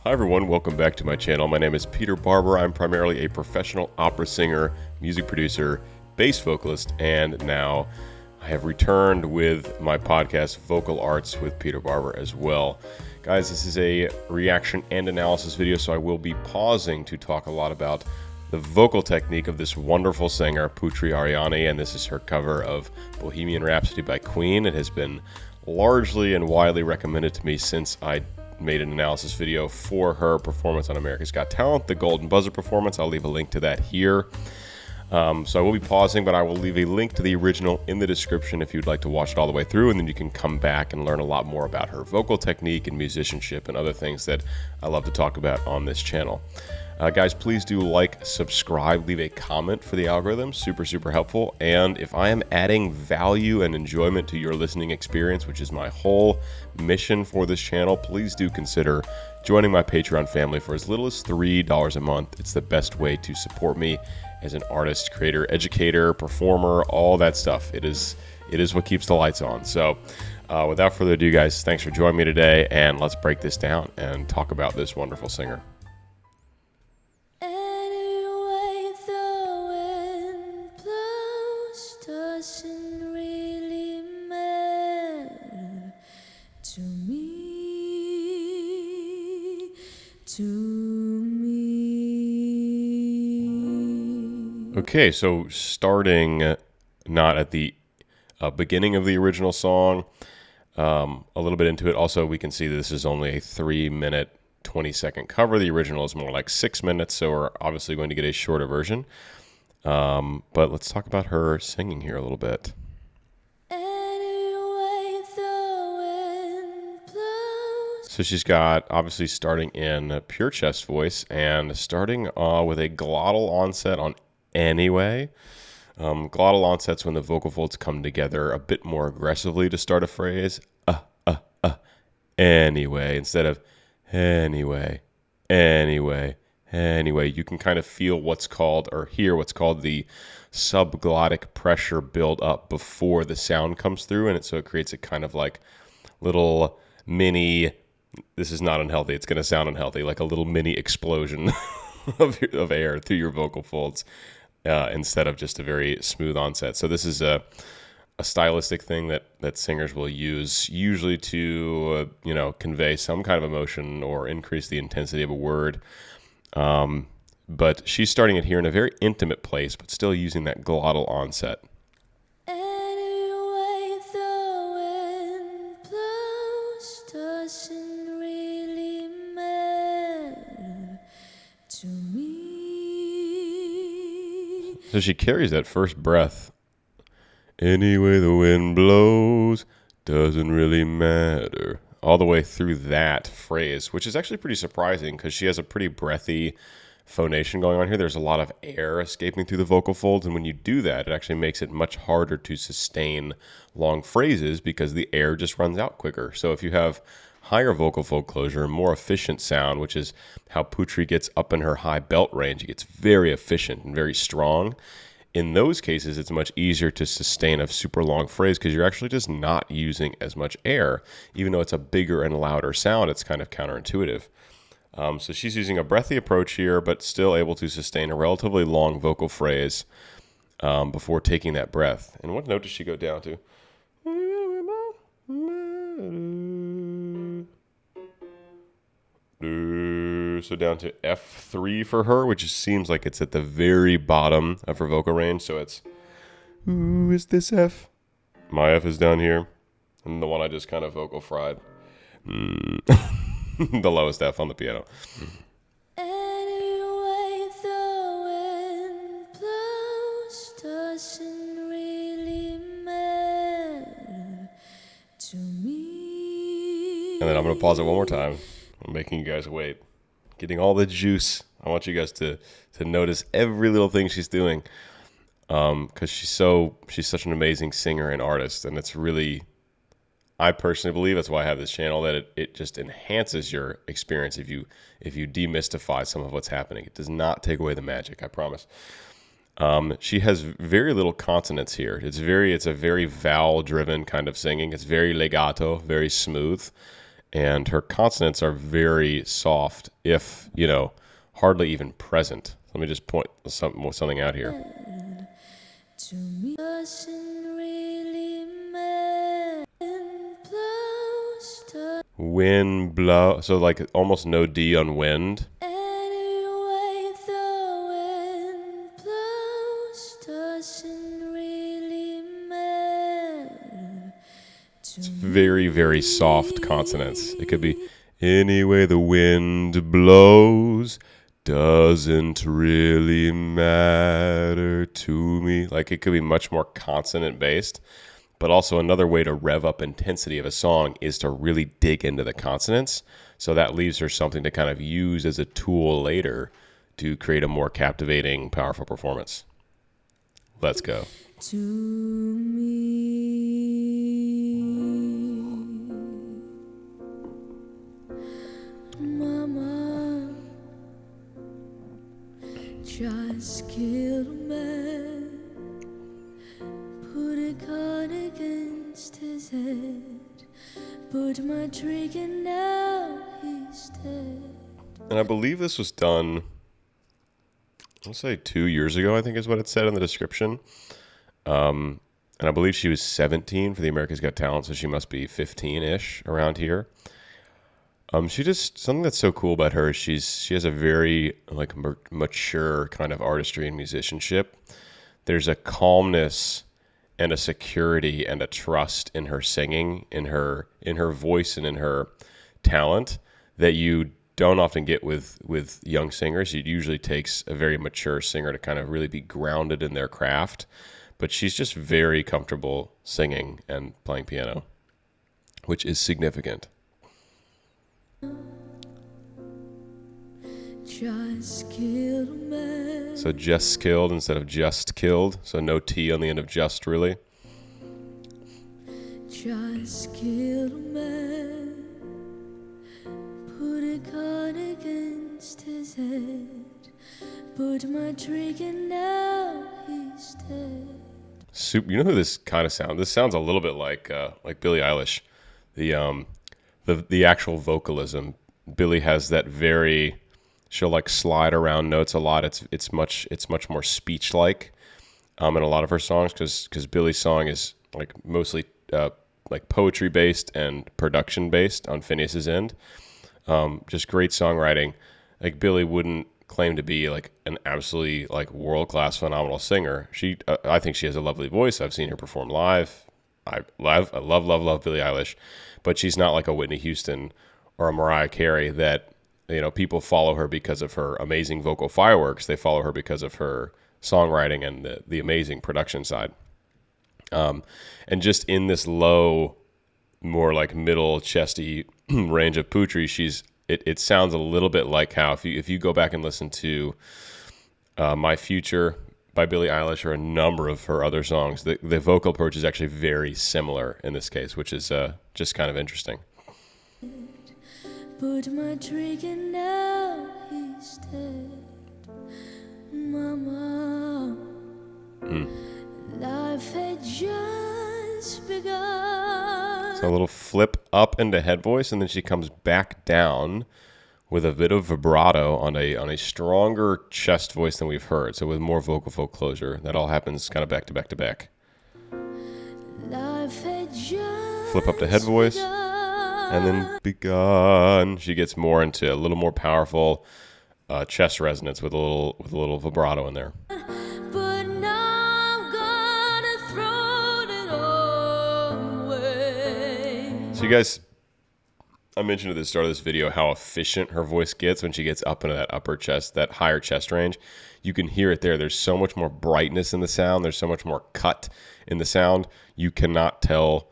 Hi everyone, welcome back to my channel. My name is Peter Barber. I'm primarily a professional opera singer, music producer, bass vocalist, and now I have returned with my podcast, Vocal Arts with Peter Barber as well. Guys, this is a reaction and analysis video, so I will be pausing to talk a lot about the vocal technique of this wonderful singer, PutriAriani, and this is her cover of Bohemian Rhapsody by Queen. It has been largely and widely recommended to me since I made an analysis video for her performance on America's Got Talent, the Golden Buzzer performance. I'll leave a link to that here. So I will be pausing, but I will leave a link to the original in the description if you'd like to watch it all the way through, and then you can come back and learn a lot more about her vocal technique and musicianship and other things that I love to talk about on this channel. Guys, please do like, subscribe, leave a comment for the algorithm. Super helpful. And if I am adding value and enjoyment to your listening experience, which is my whole mission for this channel, please do consider joining my Patreon family for as little as $3 a month. It's the best way to support me as an artist, creator, educator, performer, all that stuff. It is what keeps the lights on. So without further ado, guys, thanks for joining me today, and let's break this down and talk about this wonderful singer. Doesn't really matter to me, Okay, so starting not at the beginning of the original song, a little bit into it. Also, we can see that this is only a 3-minute, 20-second cover. The original is more like 6 minutes, so we're obviously going to get a shorter version. But let's talk about her singing here a little bit. So she's got, obviously starting in pure chest voice and starting with a glottal onset on anyway. Glottal onsets when the vocal folds come together a bit more aggressively to start a phrase. Anyway, instead of anyway. Anyway, you can kind of feel what's called, or hear what's called, the subglottic pressure build up before the sound comes through, and so it creates a kind of like little mini, this is not unhealthy, it's going to sound unhealthy, like a little mini explosion of air through your vocal folds instead of just a very smooth onset. So this is a stylistic thing that singers will use, usually to convey some kind of emotion or increase the intensity of a word. But she's starting it here in a very intimate place, but still using that glottal onset. Anyway, the wind blows doesn't really matter to me. So she carries that first breath. Anyway, the wind blows doesn't really matter, all the way through that phrase, which is actually pretty surprising because she has a pretty breathy phonation going on here. There's a lot of air escaping through the vocal folds, and when you do that, it actually makes it much harder to sustain long phrases because the air just runs out quicker. So if you have higher vocal fold closure, more efficient sound, which is how Putri gets up in her high belt range, it gets very efficient and very strong. In those cases, it's much easier to sustain a super long phrase because you're actually just not using as much air. Even though it's a bigger and louder sound, it's kind of counterintuitive. So she's using a breathy approach here, but still able to sustain a relatively long vocal phrase before taking that breath. And what note does she go down to? So down to F3 for her, which seems like it's at the very bottom of her vocal range. So it's, ooh, is this F? My F is down here. And the one I just kind of vocal fried. The lowest F on the piano. Anyway, the wind blows doesn't really matter to me. And then I'm going to pause it one more time. I'm making you guys wait. Getting all the juice. I want you guys to notice every little thing she's doing. Because she's such an amazing singer and artist. And it's really, I personally believe, that's why I have this channel, that it just enhances your experience if you demystify some of what's happening. It does not take away the magic, I promise. She has very little consonants here. It's a very vowel-driven kind of singing. It's very legato, very smooth. and her consonants are very soft, if, hardly even present. Let me just point something out here. To me doesn't really matter. Wind blow, so like almost no D on wind. Anyway, the wind blows doesn't really matter. It's very, very soft consonants. It could be, anyway the wind blows doesn't really matter to me. Like, it could be much more consonant based. But also another way to rev up intensity of a song is to really dig into the consonants. So that leaves her something to kind of use as a tool later to create a more captivating, powerful performance. Let's go. To me, Mama just killed a man, put a gun against his head, put my trigger, now he's dead. And I believe this was done, I'll say 2 years ago, I think is what it said in the description. And I believe she was 17 for the America's Got Talent, so she must be 15-ish around here. She just, something that's so cool about her is she has a very like mature kind of artistry and musicianship. There's a calmness and a security and a trust in her singing, in her voice and in her talent that you don't often get with young singers. It usually takes a very mature singer to kind of really be grounded in their craft. But she's just very comfortable singing and playing piano, which is significant. Just killed a man. So just killed instead of just killed. So no T on the end of just, really. Just killed a man, put a gun against his head, put my trigger, now he's dead. You know who this kind of sounds? This sounds a little bit like Billie Eilish. The actual vocalism. Billie has that very, she'll like slide around notes a lot. It's much more speech like in a lot of her songs because Billie's song is like mostly like poetry based and production based on Phineas's end. Just great songwriting. Like, Billie wouldn't claim to be like an absolutely like world class phenomenal singer. I think she has a lovely voice. I've seen her perform live. I love Billie Eilish, but she's not like a Whitney Houston or a Mariah Carey that, people follow her because of her amazing vocal fireworks. They follow her because of her songwriting and the amazing production side. And just in this low, more like middle chesty range of Putri, it sounds a little bit like how if you go back and listen to My Future by Billie Eilish or a number of her other songs, the vocal approach is actually very similar in this case, which is just kind of interesting. Put my trigger, now he's dead. Mama, life had just begun. So a little flip up into head voice, and then she comes back down with a bit of vibrato on a stronger chest voice than we've heard. So with more vocal fold closure, that all happens kind of back to back to back. Life had just Flip up to head voice, and then begun. She gets more into a little more powerful chest resonance with a little vibrato in there. But now I'm gonna throw it all away. So you guys, I mentioned at the start of this video how efficient her voice gets when she gets up into that upper chest, that higher chest range. You can hear it there. There's so much more brightness in the sound. There's so much more cut in the sound. You cannot tell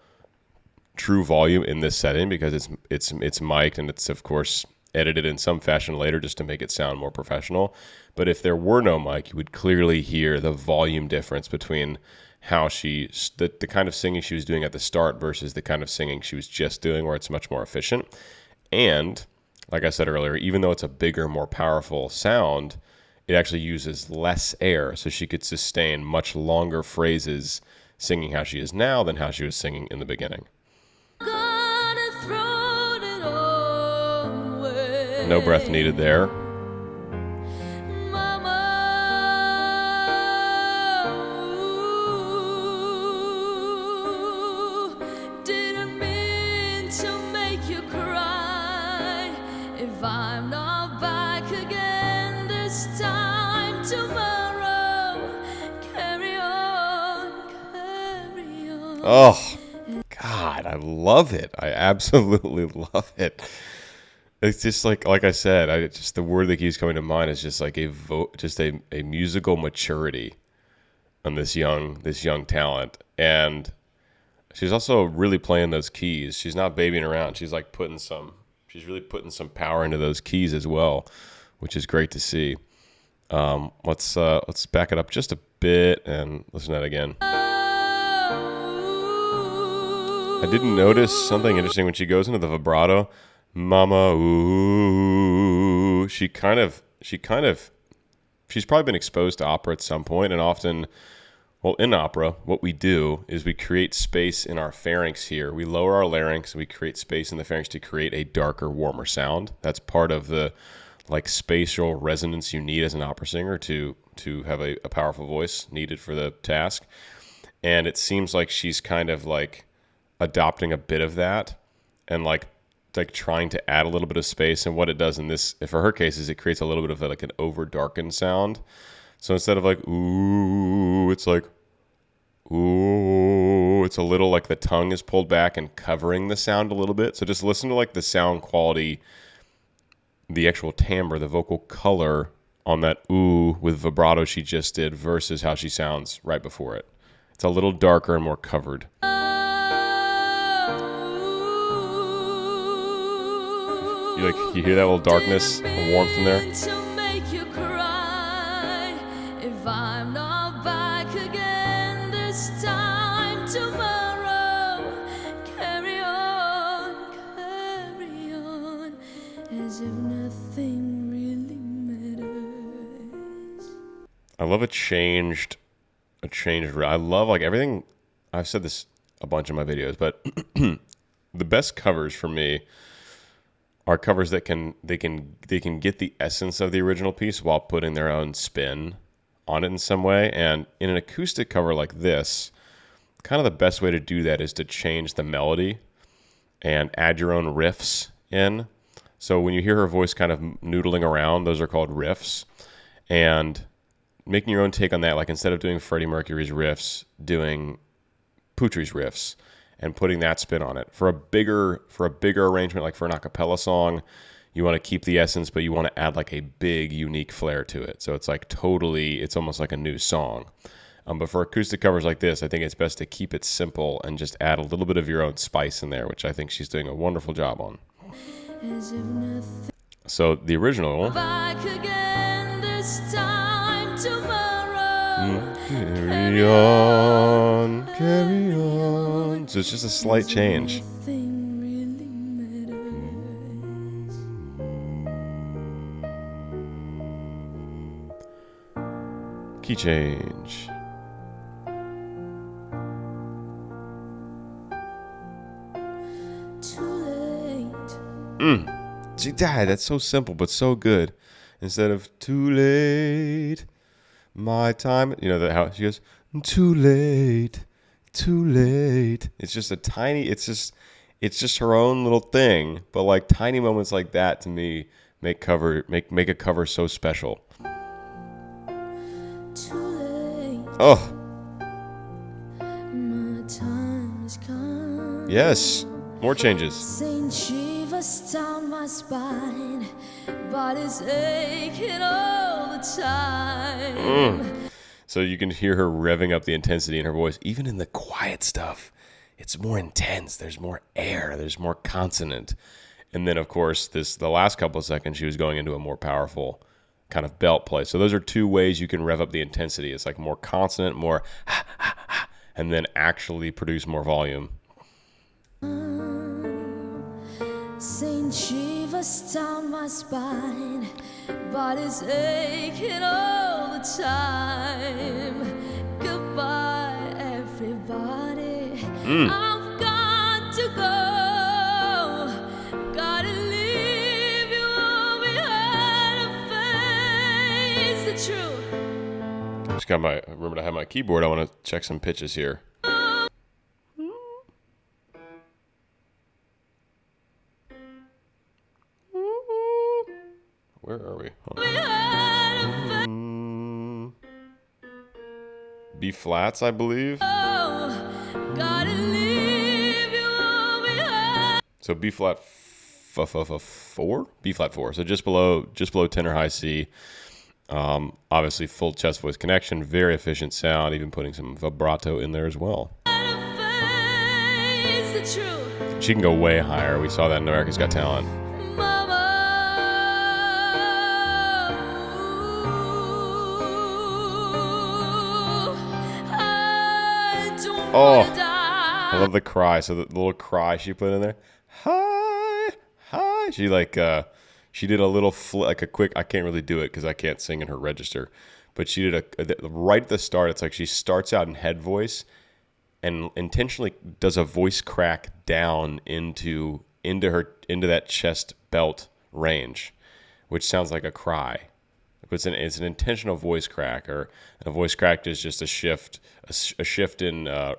true volume in this setting because it's mic'd and it's of course edited in some fashion later just to make it sound more professional. But if there were no mic, you would clearly hear the volume difference between how the kind of singing she was doing at the start versus the kind of singing she was just doing, where it's much more efficient. And like I said earlier, even though it's a bigger, more powerful sound, it actually uses less air, so she could sustain much longer phrases singing how she is now than how she was singing in the beginning. Gonna throw it all No breath needed there. Didn't mean to make you cry. If I'm not back again this time tomorrow, carry on, carry on. Oh, God, I love it. I absolutely love it. It's just like I said, just the word that keeps coming to mind is just like a musical maturity on this young talent. And she's also really playing those keys. She's not babying around. She's like she's really putting some power into those keys as well, which is great to see. Let's back it up just a bit and listen to that again. I didn't notice something interesting when she goes into the vibrato. Mama, ooh. She's probably been exposed to opera at some point, and often, well, in opera, what we do is we create space in our pharynx here. We lower our larynx, and we create space in the pharynx to create a darker, warmer sound. That's part of the like spatial resonance you need as an opera singer to have a powerful voice needed for the task. And it seems like she's kind of like adopting a bit of that and like trying to add a little bit of space. And what it does in this, for her case, is it creates a little bit of like an over darkened sound. So instead of like ooh, it's like ooh. It's a little like the tongue is pulled back and covering the sound a little bit. So just listen to like the sound quality, the actual timbre, the vocal color on that ooh with vibrato she just did versus how she sounds right before it. It's a little darker and more covered. You hear that little darkness and warmth in there? If I'm not back again this time tomorrow, carry on, as if nothing really matters. I love a changed. I love like everything. I've said this a bunch in my videos, but the best covers for me are covers that can get the essence of the original piece while putting their own spin on it in some way. And in an acoustic cover like this, kind of the best way to do that is to change the melody and add your own riffs in. So when you hear her voice kind of noodling around, those are called riffs. And making your own take on that, like instead of doing Freddie Mercury's riffs, doing PUTRI's riffs and putting that spin on it. For a bigger arrangement, like for an a cappella song, you want to keep the essence, but you want to add like a big, unique flair to it. So it's like it's almost like a new song. But for acoustic covers like this, I think it's best to keep it simple and just add a little bit of your own spice in there, which I think she's doing a wonderful job on. So the original. Back again this time tomorrow. Carry on, carry on. So it's just a slight change. Key change. See, Dad, that's so simple but so good. Instead of too late, my time. You know how she goes, too late, too late. It's just a tiny. It's just her own little thing. But like tiny moments like that to me make a cover so special. Oh. Yes. More changes. Saint shivers down my spine, body's aching all the time. So you can hear her revving up the intensity in her voice, even in the quiet stuff. It's more intense. There's more air. There's more consonant. And then, of course, the last couple of seconds, she was going into a more powerful kind of belt play. So those are two ways you can rev up the intensity. It's like more consonant, more and then actually produce more volume. Saint shivers down my spine, body's aching all the time. Goodbye, everybody. I've got to go. Gotta leave you all Just got my, remember to have my keyboard. I want to check some pitches here. Where are we? B flats, I believe. So B flat 4, B flat 4. So just below tenor high C. Obviously full chest voice connection, very efficient sound, even putting some vibrato in there as well. She can go way higher. We saw that in America's Got Talent. Oh, I love the cry. So the little cry she put in there. Hi, hi. She she did a little like a quick. I can't really do it because I can't sing in her register. But she did right at the start. It's like she starts out in head voice, and intentionally does a voice crack down into that chest belt range, which sounds like a cry. It's an intentional voice crack, or a voice crack is just a shift in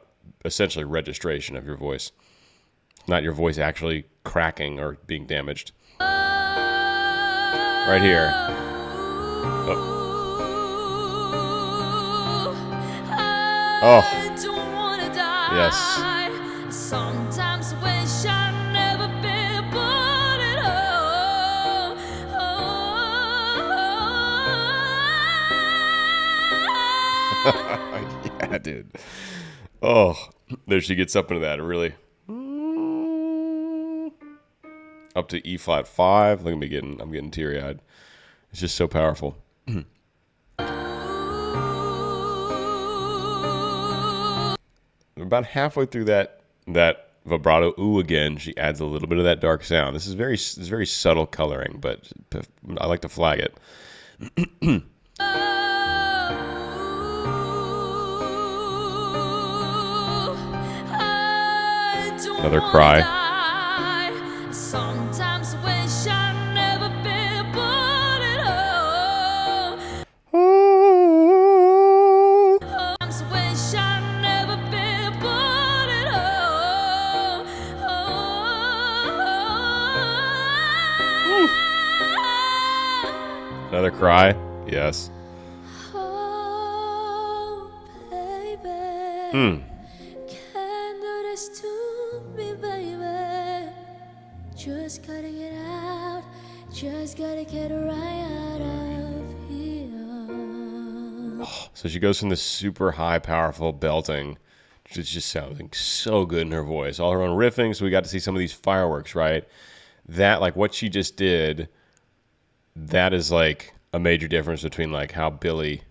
essentially registration of your voice, not your voice actually cracking or being damaged. Right here. Oh. Yes. Sometimes wish I'd never been born at all. Yeah, dude. Oh, there she gets up into that really. Up to E flat 5. Look at me I'm getting teary eyed. It's just so powerful. About halfway through that vibrato ooh again, she adds a little bit of that dark sound. This is very subtle coloring, but I like to flag it. Another cry. Sometimes wish I'd never been born at all. Sometimes wish I'd never been born at all. Another cry. Yes. Oh, baby. Just gotta get out, just gotta get right out of here. Oh, so she goes from this super high, powerful belting, it's just sounding so good in her voice. All her own riffing, so we got to see some of these fireworks, right? That, like what she just did, that is like a major difference between like how Billie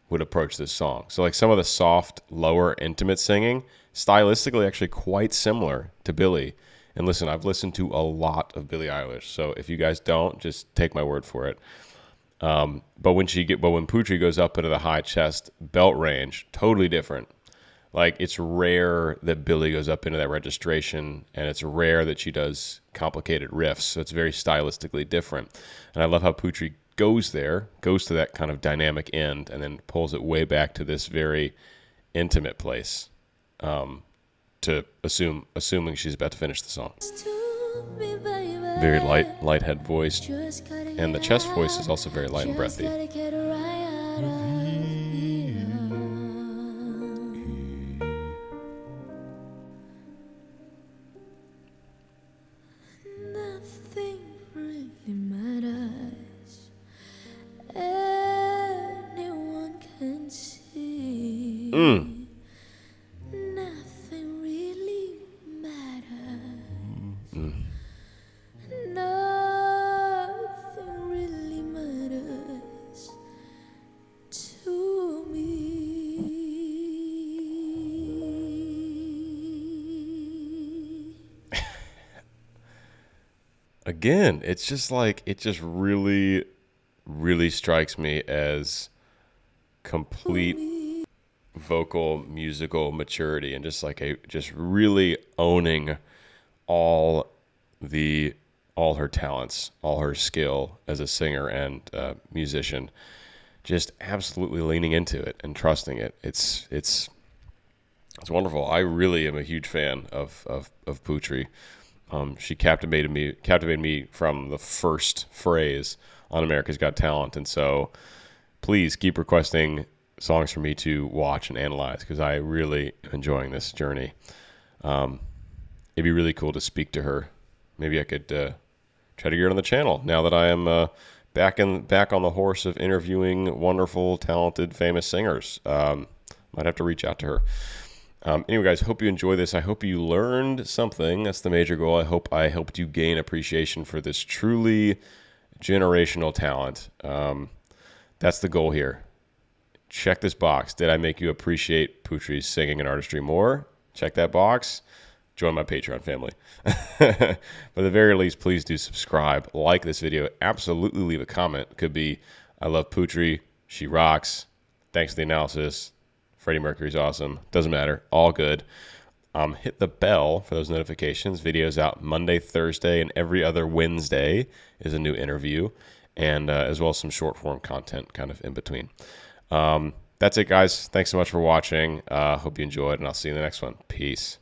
would approach this song. So like some of the soft, lower, intimate singing, stylistically actually quite similar to Billie. And listen, I've listened to a lot of Billie Eilish, so if you guys don't, just take my word for it. But when Putri goes up into the high chest belt range, totally different. Like it's rare that Billie goes up into that registration, and it's rare that she does complicated riffs. So it's very stylistically different. And I love how Putri goes to that kind of dynamic end, and then pulls it way back to this very intimate place. To assuming she's about to finish the song. Very light head voice, and the chest voice is also very light and breathy. Nothing really matters. Anyone can see. Again, it's just like, it just really, really strikes me as complete vocal musical maturity, and just really owning all her talents, all her skill as a singer and musician. just absolutely leaning into it and trusting it. It's wonderful. I really am a huge fan of Putri. She captivated me from the first phrase on America's Got Talent, and so please keep requesting songs for me to watch and analyze because I really am enjoying this journey. It'd be really cool to speak to her. Maybe I could try to get her on the channel now that I am back on the horse of interviewing wonderful, talented, famous singers. Might have to reach out to her. Anyway, guys, hope you enjoy this. I hope you learned something. That's the major goal. I hope I helped you gain appreciation for this truly generational talent. That's the goal here. Check this box. Did I make you appreciate Putri's singing and artistry more? Check that box. Join my Patreon family. But at the very least, please do subscribe. Like this video. Absolutely leave a comment. It could be, I love Putri. She rocks. Thanks for the analysis. Freddie Mercury's awesome. Doesn't matter. All good. Hit the bell for those notifications. Videos out Monday, Thursday, and every other Wednesday is a new interview. And as well as some short form content kind of in between. That's it, guys. Thanks so much for watching. Hope you enjoyed, and I'll see you in the next one. Peace.